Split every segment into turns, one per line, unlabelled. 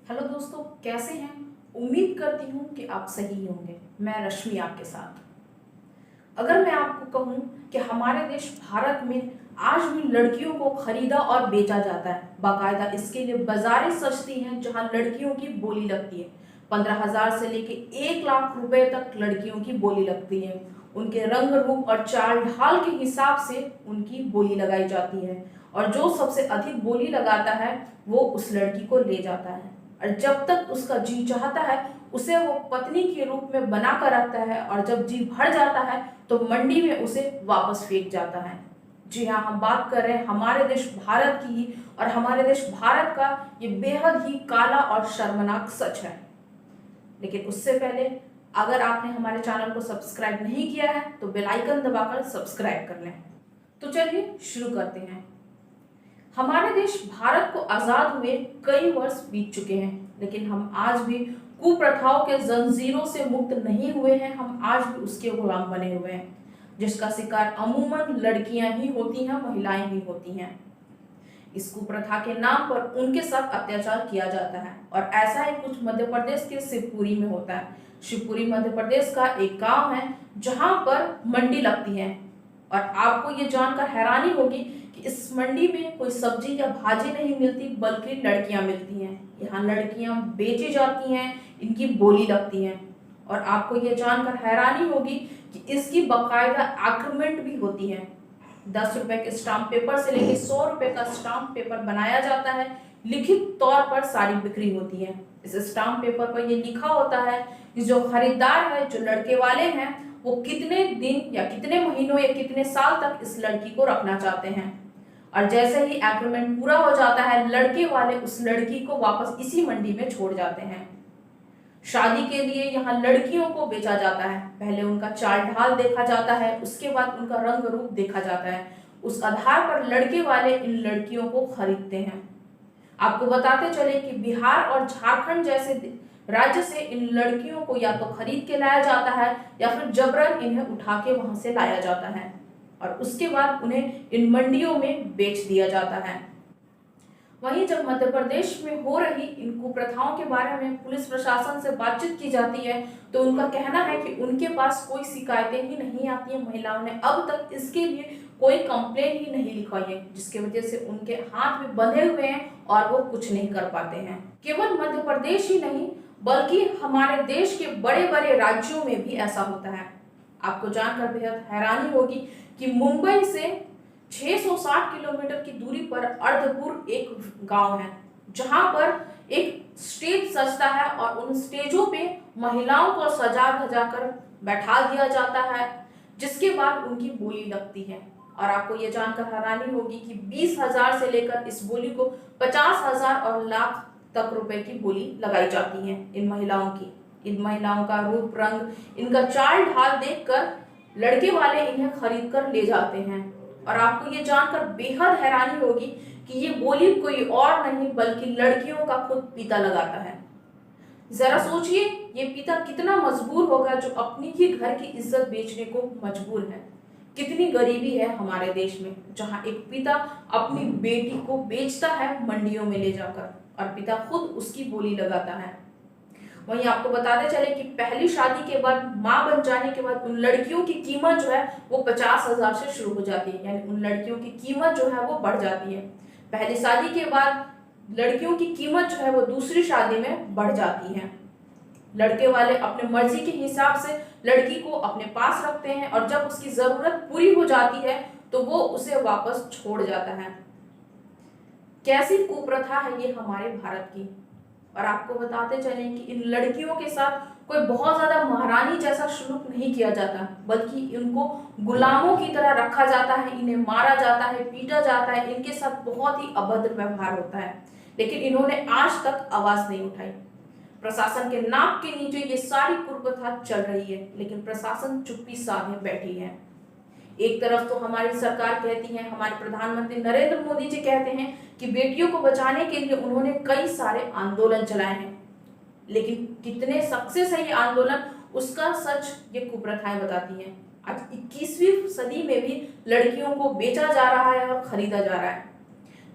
Hello दोस्तों, कैसे हैं। उम्मीद करती हूँ कि आप सही होंगे। मैं रश्मि आपके साथ। अगर मैं आपको कहूँ कि हमारे देश भारत में आज भी लड़कियों को खरीदा और बेचा जाता है, बाकायदा इसके लिए बाजारें सजती हैं जहाँ लड़कियों की बोली लगती है। 15,000 से लेके 1 लाख रुपए तक लड़कियों की बोली लगती है। उनके रंग रूप और चाल ढाल के हिसाब से उनकी बोली लगाई जाती है, और जो सबसे अधिक बोली लगाता है वो उस लड़की को ले जाता है, और जब तक उसका जी चाहता है उसे वो पत्नी के रूप में बना कर रखता है, और जब जी भर जाता है तो मंडी में उसे वापस फेंक जाता है। जी हाँ, हम बात कर रहे हैं हमारे देश भारत की ही, और हमारे देश भारत का ये बेहद ही काला और शर्मनाक सच है। लेकिन उससे पहले, अगर आपने हमारे चैनल को सब्सक्राइब नहीं किया है तो बेल आइकन दबाकर सब्सक्राइब कर लें। तो चलिए शुरू करते हैं। हमारे देश भारत को आजाद हुए कई वर्ष बीत चुके हैं, लेकिन हम आज भी कुप्रथाओं के जंजीरों से मुक्त नहीं हुए हैं। हम आज भी उसके गुलाम बने हुए हैं, जिसका शिकार अमूमन लड़कियां ही होती हैं, महिलाएं ही होती हैं। इस कुप्रथा के नाम पर उनके साथ अत्याचार किया जाता है, और ऐसा ही कुछ मध्य प्रदेश के शिवपुरी में होता है। शिवपुरी मध्य प्रदेश का एक गांव है जहां पर मंडी लगती है, और आपको ये जानकर हैरानी होगी कि इस मंडी में कोई सब्जी या भाजी नहीं मिलती, बल्कि लड़कियां मिलती हैं। यहाँ लड़कियां बेची जाती हैं, इनकी बोली लगती है। और आपको ये जानकर हैरानी होगी कि इसकी बकायदा एग्रीमेंट भी होती है। 10 रुपए के स्टाम्प पेपर से लेकर 100 रुपए का स्टाम्प पेपर बनाया जाता है। लिखित तौर पर सारी बिक्री होती है। इस स्टाम्प पेपर पर यह लिखा होता है कि जो खरीदार है, जो लड़के वाले हैं, वो कितने दिन या कितने महीनों या कितने साल तक इस लड़की को रखना चाहते हैं। और जैसे ही एग्रीमेंट पूरा हो जाता है, लड़के वाले उस लड़की को वापस इसी मंडी में छोड़ जाते हैं। शादी के लिए यहाँ लड़कियों को बेचा जाता है। पहले उनका चाल ढाल देखा जाता है, उसके बाद उनका रंग रूप देखा जाता है। उस आधार पर लड़के वाले इन लड़कियों को खरीदते हैं। आपको बताते चले कि बिहार और झारखंड जैसे राज्य से इन लड़कियों को या तो खरीद के लाया जाता है, या फिर जबरन इन्हें उठा के वहां से लाया जाता है, और उसके बाद उन्हें इन मंडियों में बेच दिया जाता है। वहीं जब मध्य प्रदेश में हो रही इन कुप्रथाओं के बारे में पुलिस प्रशासन से बातचीत की जाती है, तो उनका कहना है कि उनके पास कोई शिकायतें ही नहीं आती हैं। महिलाओं ने अब तक इसके लिए कोई कंप्लेन ही नहीं लिखवाई है, जिसकी वजह से उनके हाथ भी बंधे हुए हैं और वो कुछ नहीं कर पाते हैं। केवल मध्य प्रदेश ही नहीं, बल्कि हमारे देश के बड़े बड़े राज्यों में भी ऐसा होता है। आपको जानकर बेहद हैरानी होगी कि मुंबई से 660 किलोमीटर की दूरी पर अर्धपुर एक गांव है, जहां पर एक स्टेज सजता है, और उन स्टेजों पे महिलाओं को सजा धजा कर बैठा दिया जाता है, जिसके बाद उनकी बोली लगती है। और आपको ये जानकर हैरानी होगी कि 20,000 से लेकर इस बोली को 50,000 और लाख तक रुपए की बोली लगाई जाती है इन महिलाओं की। इन महिलाओं का रूप रंग, इनका चाल ढाल देखकर लड़के वाले इन्हें खरीद कर ले जाते हैं। और आपको ये जानकर बेहद हैरानी होगी कि ये बोली कोई और नहीं बल्कि लड़कियों का खुद पिता लगाता है। जरा सोचिए, ये पिता कितना मजबूर होगा जो अपनी ही घर की इज्जत बेचने को मजबूर है। कितनी गरीबी है हमारे देश में, जहां एक पिता अपनी बेटी को बेचता है मंडियों में ले जाकर, और पिता खुद उसकी बोली लगाता है। वहीं आपको बताते चले कि पहली शादी के बाद, मां बन जाने के बाद, उन लड़कियों की कीमत जो है वो 50,000 से शुरू हो जाती है। यानी उन लड़कियों की कीमत जो है वो बढ़ जाती है। पहली शादी के बाद लड़कियों की कीमत जो है वो दूसरी शादी में बढ़ जाती है। लड़के वाले अपने मर्जी के हिसाब से लड़की को अपने पास रखते हैं, और जब उसकी जरूरत पूरी हो जाती है तो वो उसे वापस छोड़ जाता है। कैसी कुप्रथा है ये हमारे भारत की। और आपको बताते चलें कि इन लड़कियों के साथ कोई बहुत ज्यादा महारानी जैसा सलूक नहीं किया जाता, बल्कि इनको गुलामों की तरह रखा जाता है। इन्हें मारा जाता है, पीटा जाता है, इनके साथ बहुत ही अभद्र व्यवहार होता है। लेकिन इन्होंने आज तक आवाज नहीं उठाई। प्रशासन के नाक के नीचे ये सारी कुप्रथा चल रही है, लेकिन प्रशासन चुप्पी साधे बैठी है। एक तरफ तो हमारी सरकार कहती है, हमारे प्रधानमंत्री नरेंद्र मोदी जी कहते हैं कि बेटियों को बचाने के लिए उन्होंने कई सारे आंदोलन चलाए हैं, लेकिन कितने सक्सेस है ये आंदोलन, उसका सच ये कुप्रथाएं बताती हैं। आज 21वीं सदी में भी लड़कियों को बेचा जा रहा है और खरीदा जा रहा है।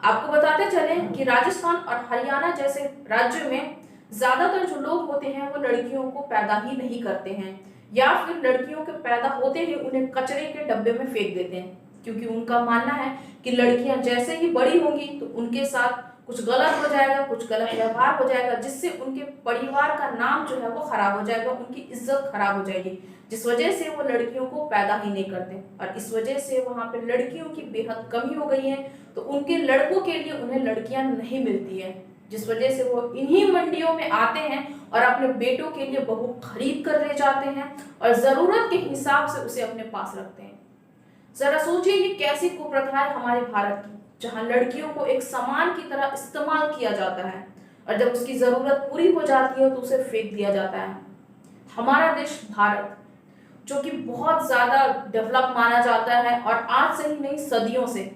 आपको बताते चलें कि राजस्थान और हरियाणा जैसे राज्यों में ज्यादातर जो लोग होते हैं वो लड़कियों को पैदा ही नहीं करते हैं, या फिर लड़कियों के पैदा होते ही उन्हें कचरे के डब्बे में फेंक देते हैं, क्योंकि उनका मानना है कि लड़कियां जैसे ही बड़ी होंगी तो उनके साथ कुछ गलत हो जाएगा, कुछ गलत व्यवहार हो जाएगा, जिससे उनके परिवार का नाम जो है वो खराब हो जाएगा, उनकी इज्जत खराब हो जाएगी, जिस वजह से वो लड़कियों को पैदा ही नहीं करते। और इस वजह से वहां पे लड़कियों की बेहद कमी हो गई है, तो उनके लड़कों के लिए उन्हें लड़कियां नहीं मिलती है, जिस वजह से वो इन्हीं मंडियों में आते हैं और अपने बेटों के लिए बहू खरीद कर ले जाते हैं और जरूरत के हिसाब से उसे अपने पास रखते हैं। जरा सोचिए ये कैसी कुप्रथा है हमारे भारत की, जहां लड़कियों को एक सामान की तरह इस्तेमाल किया जाता है और जब उसकी जरूरत पूरी हो जाती है तो उसे फेंक दिया जाता है। हमारा देश भारत, जो कि बहुत ज्यादा डेवलप माना जाता है और आज से ही नहीं सदियों से,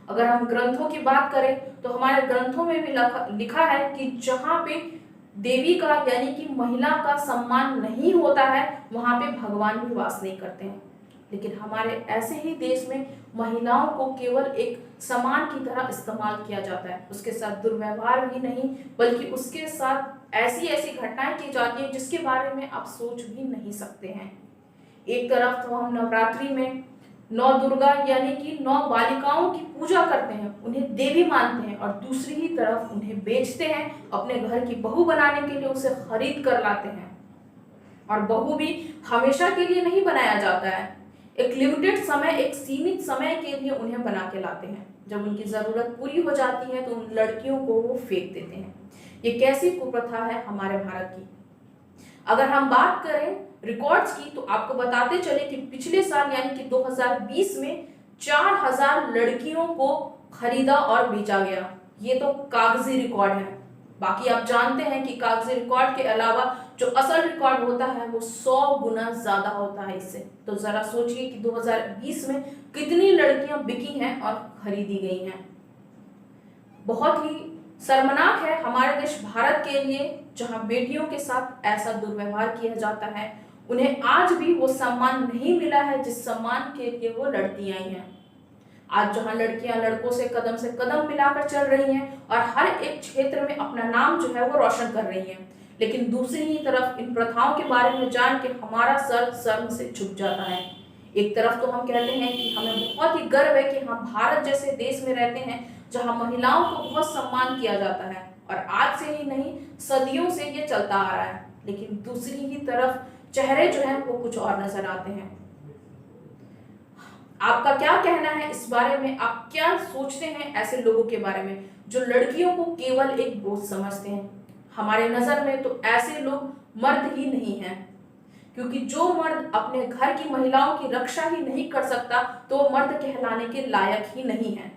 अगर हम ग्रंथों की बात करें तो हमारे ग्रंथों में भी लिखा है कि जहां पे देवी का यानी कि महिला का सम्मान नहीं होता है वहां पे भगवान भी वास नहीं करते हैं। लेकिन हमारे ऐसे ही देश में महिलाओं को केवल एक सामान की तरह इस्तेमाल किया जाता है, उसके साथ दुर्व्यवहार भी नहीं बल्कि उसके साथ ऐसी ऐसी घटनाएं की जाती हैं जिसके बारे में आप सोच भी नहीं सकते हैं। एक तरफ तो हम नवरात्रि में 9 दुर्गा यानी कि 9 बालिकाओं की पूजा करते हैं, उन्हें देवी मानते हैं, और दूसरी ही तरफ उन्हें बेचते हैं, अपने घर की बहू बनाने के लिए उसे खरीद कर लाते हैं। और बहू भी हमेशा के लिए नहीं बनाया जाता है, एक लिमिटेड समय, एक सीमित समय के लिए उन्हें बना के लाते हैं। जब उनकी जरूरत पूरी हो जाती है तो उन लड़कियों को वो फेंक देते हैं। ये कैसी कुप्रथा है हमारे भारत की। अगर हम बात करें रिकॉर्ड्स की तो आपको बताते चले कि पिछले साल यानी कि 2020 में 4000 लड़कियों को खरीदा और बेचा गया। ये तो कागजी रिकॉर्ड है। बाकी आप जानते हैं कि कागजी रिकॉर्ड के अलावा जो असल रिकॉर्ड होता है वो 100 गुना ज्यादा होता है इससे। तो जरा सोचिए कि 2020 में कितनी लड़कियां बिकी हैं और खरीदी गई हैं। बहुत ही शर्मनाक है हमारे देश भारत के लिए, जहां बेटियों के साथ ऐसा दुर्व्यवहार किया जाता है। उन्हें आज भी वो सम्मान नहीं मिला है जिस सम्मान के लिए वो लड़ती आई हैं। आज जहां लड़कियां लड़कों से कदम मिलाकर चल रही हैं और हर एक क्षेत्र में अपना नाम जो है वो रोशन कर रही हैं, लेकिन दूसरी ही तरफ इन प्रथाओं के बारे में जान के हमारा सर शर्म से झुक जाता है। एक तरफ तो हम कहते हैं कि हमें बहुत ही गर्व है कि हम भारत जैसे देश में रहते हैं जहां महिलाओं को बहुत सम्मान किया जाता है, और आज से ही नहीं सदियों से ये चलता आ रहा है, लेकिन दूसरी ही तरफ चेहरे जो हैं वो कुछ और नजर आते हैं। आपका क्या कहना है इस बारे में? आप क्या सोचते हैं ऐसे लोगों के बारे में जो लड़कियों को केवल एक बोझ समझते हैं? हमारे नजर में तो ऐसे लोग मर्द ही नहीं हैं, क्योंकि जो मर्द अपने घर की महिलाओं की रक्षा ही नहीं कर सकता तो वो मर्द कहलाने के लायक ही नहीं है।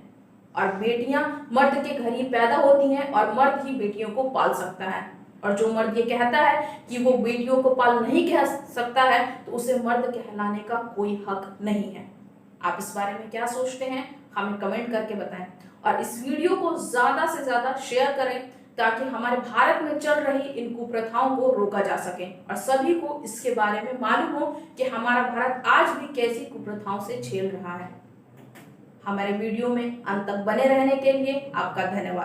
और बेटियां मर्द के घर ही पैदा होती हैं और मर्द ही बेटियों को पाल सकता है, और जो मर्द ये कहता है कि वो बेटियों को पाल नहीं कह सकता है तो उसे मर्द कहलाने का कोई हक नहीं है। आप इस बारे में क्या सोचते हैं हमें कमेंट करके बताएं, और इस वीडियो को ज्यादा से ज्यादा शेयर करें ताकि हमारे भारत में चल रही इन कुप्रथाओं को रोका जा सके और सभी को इसके बारे में मालूम हो कि हमारा भारत आज भी कैसी कुप्रथाओं से झेल रहा है। हमारे वीडियो में अंत तक बने रहने के लिए आपका धन्यवाद।